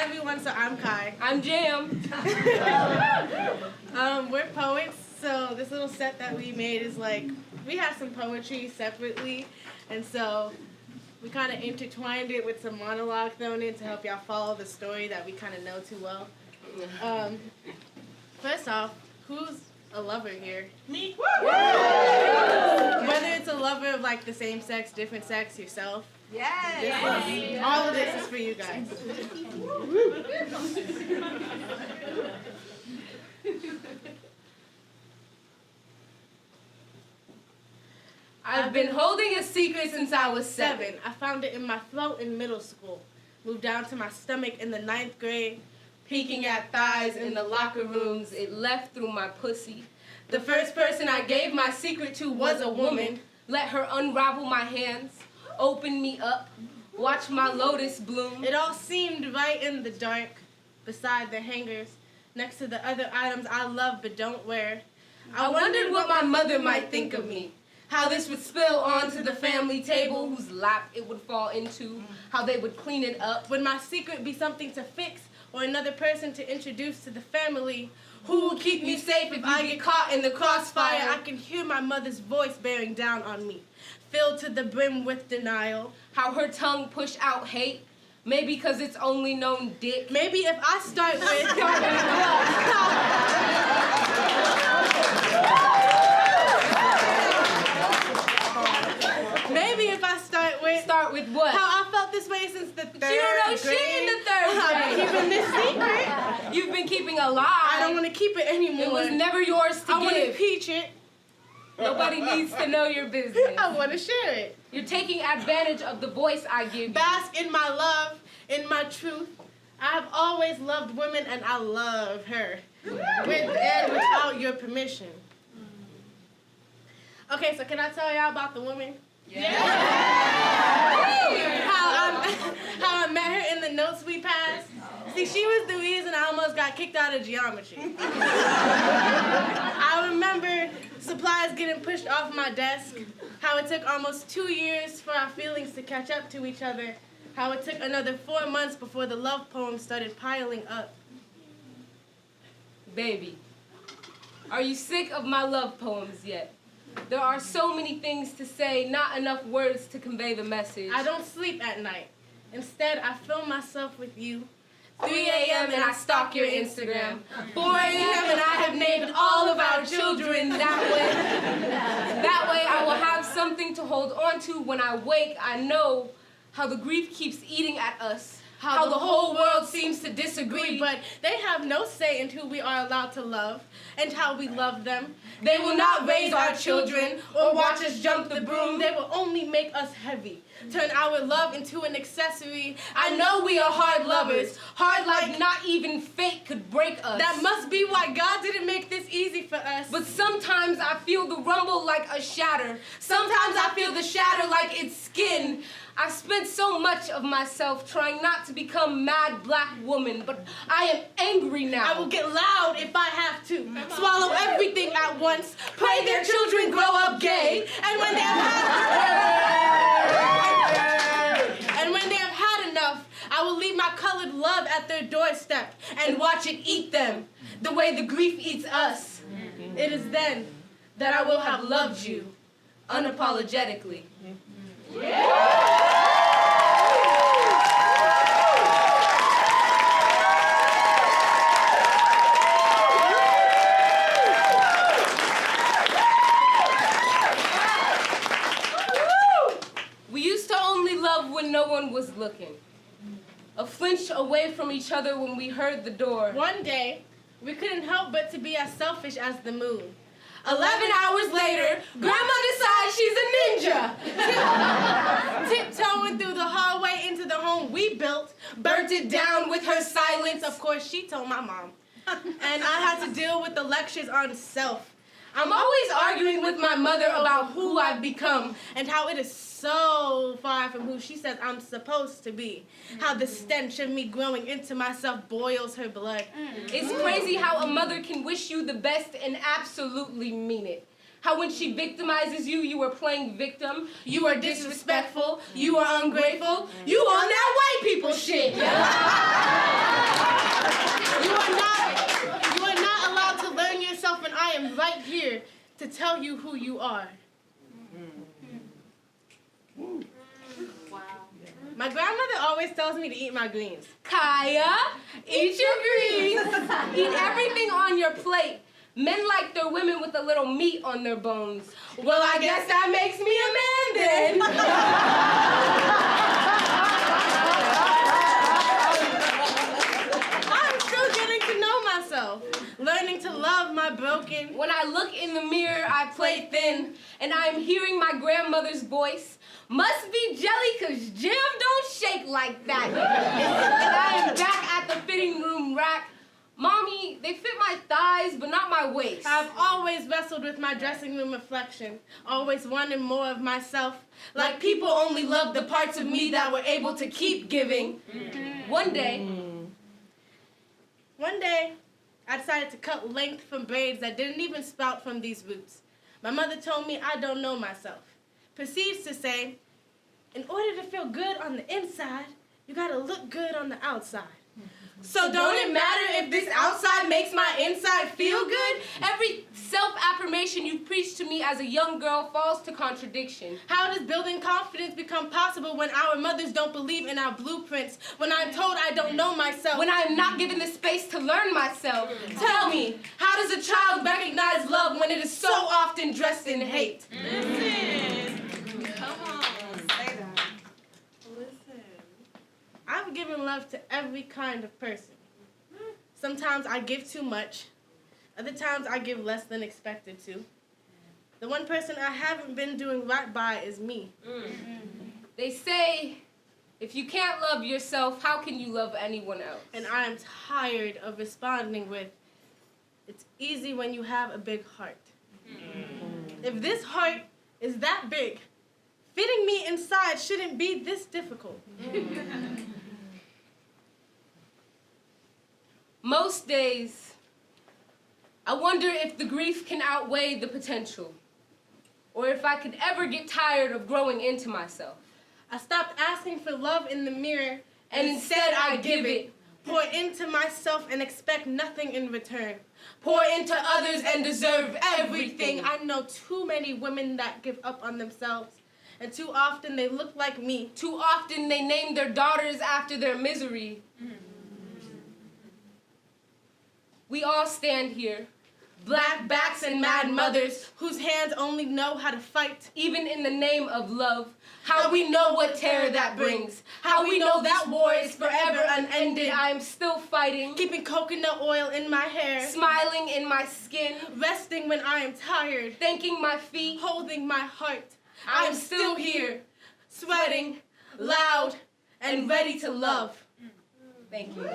Hi everyone, so I'm Kai. I'm Jam. We're poets, so this little set that we made is like, we have some poetry separately, and so we kind of intertwined it with some monologue thrown in to help y'all follow the story that we kind of know too well. First off, who's a lover here? Me. Whether it's a lover of like the same sex, different sex, yourself. Yes. All of this is for you guys. I've been holding a secret since I was 7. I found it in my throat in middle school. Moved down to my stomach in the 9th grade. Peeking at thighs in the locker rooms, it left through my pussy. The first person I gave my secret to was a woman. Let her unravel my hands, open me up, watch my lotus bloom. It all seemed right in the dark, beside the hangers, next to the other items I love but don't wear. I wondered what my mother might think of me, how this would spill onto the family table whose lap it would fall into, how they would clean it up. Would my secret be something to fix or another person to introduce to the family? Who will keep me safe if I get caught in the crossfire? I can hear my mother's voice bearing down on me, filled to the brim with denial. How her tongue pushed out hate, maybe because it's only known dick. Maybe if I start with... Maybe if I start with... Start with what? How I felt this way since the 3rd grade. You don't know shit in the 3rd grade. I'm keeping this secret. You've been keeping a lie. I don't want to keep it anymore. It was never yours to I want to give. peach it. Nobody needs to know your business. I want to share it. You're taking advantage of the voice I give you. Bask in my love, in my truth. I've always loved women and I love her. With and without your permission. Okay, so can I tell y'all about the woman? Yeah. How I met her in the notes we passed. See, she was the reason I almost got kicked out of geometry. I remember supplies getting pushed off my desk, how it took almost 2 years for our feelings to catch up to each other, how it took another 4 months before the love poems started piling up. Baby, are you sick of my love poems yet? There are so many things to say, not enough words to convey the message. I don't sleep at night. Instead, I fill myself with you. 3 a.m. and I stalk your Instagram. 4 a.m. and I have named all of our children that way. That way I will have something to hold on to when I wake. I know how the grief keeps eating at us. How the whole world seems to disagree. But they have no say in who we are allowed to love and how we love them. They will not raise our children or watch us jump the broom. They will only make us heavy, turn our love into an accessory. I know we are hard lovers, hard like not even fate could break us. That must be why God didn't make this easy for us. But sometimes I feel the rumble like a shatter. Sometimes I feel the shatter like its skin. I've spent so much of myself trying not to become mad black woman, but I am angry now. I will get loud if I have to. Swallow everything at once. Pray their children grow up gay. And when they have had enough, I will leave my colored love at their doorstep and watch it eat them the way the grief eats us. It is then that I will have loved you unapologetically. We used to only love when no one was looking. A flinch away from each other when we heard the door. One day, we couldn't help but to be as selfish as the moon. 11 hours later, Grandma decides she's a ninja. Tiptoeing through the hallway into the home we built, Burnt it down with her silence. of course, she told my mom. And I had to deal with the lectures on self. I'm always arguing with my mother about who I've become. And how it is so far from who she says I'm supposed to be. How the stench of me growing into myself boils her blood. It's crazy how a mother can wish you the best and absolutely mean it. How when she victimizes you, you are playing victim. You are disrespectful. You are ungrateful. You on that white people shit. tell you who you are. My grandmother always tells me to eat my greens. Kiyah, eat your greens. Eat everything on your plate. Men like their women with a little meat on their bones. Well, I guess that makes me a man then. I'm still getting to know myself, learning to love my broken. When I look in the mirror, I play thin, and I am hearing my grandmother's voice. Must be jelly, 'cause jam don't shake like that. And I am back at the fitting room rack. Mommy, they fit my thighs, but not my waist. I've always wrestled with my dressing room reflection, always wanting more of myself. Like people only love the parts of me that were able to keep giving. One day, I decided to cut length from braids that didn't even sprout from these roots. My mother told me I don't know myself. Proceeds to say, in order to feel good on the inside, you gotta look good on the outside. So don't it matter if this outside makes my inside feel good? every self-affirmation you preached to me as a young girl falls to contradiction. How does building confidence become possible when our mothers don't believe in our blueprints? When I'm told I don't know myself? When I am not given the space to learn myself. Tell me, how does a child recognize love when it is so often dressed in hate? I've given love to every kind of person. Sometimes I give too much. Other times I give less than expected to. The one person I haven't been doing right by is me. They say, if you can't love yourself, how can you love anyone else? And I am tired of responding with, it's easy when you have a big heart. If this heart is that big, fitting me inside shouldn't be this difficult. Most days, I wonder if the grief can outweigh the potential, or if I could ever get tired of growing into myself. I stopped asking for love in the mirror, And instead I give it. Pour into myself and expect nothing in return. Pour into others and deserve everything. I know too many women that give up on themselves, and too often they look like me. Too often they name their daughters after their misery. We all stand here, black backs and mad mothers, whose hands only know how to fight. even in the name of love. How we know what terror that brings. How we know that war is forever unended. I am still fighting, Keeping coconut oil in my hair. smiling in my skin, Resting when I am tired. thanking my feet. Holding my heart. I am still here, Sweating, loud, and ready to love. Thank you.